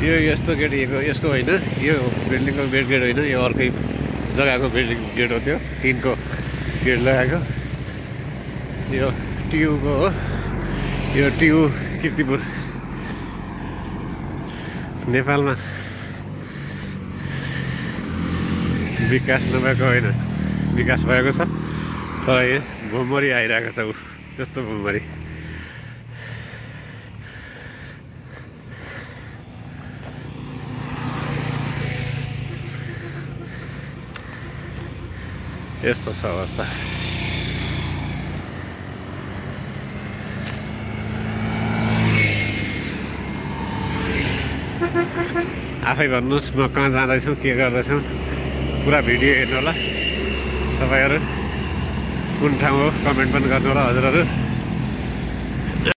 यो यस्तो गेट यसको होइन, यो बिल्डिङको मेन गेट होइन, यो अर्कै जग्गाको बिल्डिङ गेट हो। त्यो टिनको गेट लगाएको यो टियुको हो। यो टियु कीर्तिपुर नेपालमा विकास नभएको होइन, विकास भएको छ, तर यहाँ भुमरी आइरहेको छ। त्यस्तो भुमरी यस्तो छ अवस्था। आफै भन्नुहोस् म कहाँ जाँदैछु, के गर्दैछु। पुरा भिडियो हेर्नु होला तपाईँहरू। कुन ठाउँ हो कमेन्ट पनि गर्नु होला हजुरहरू।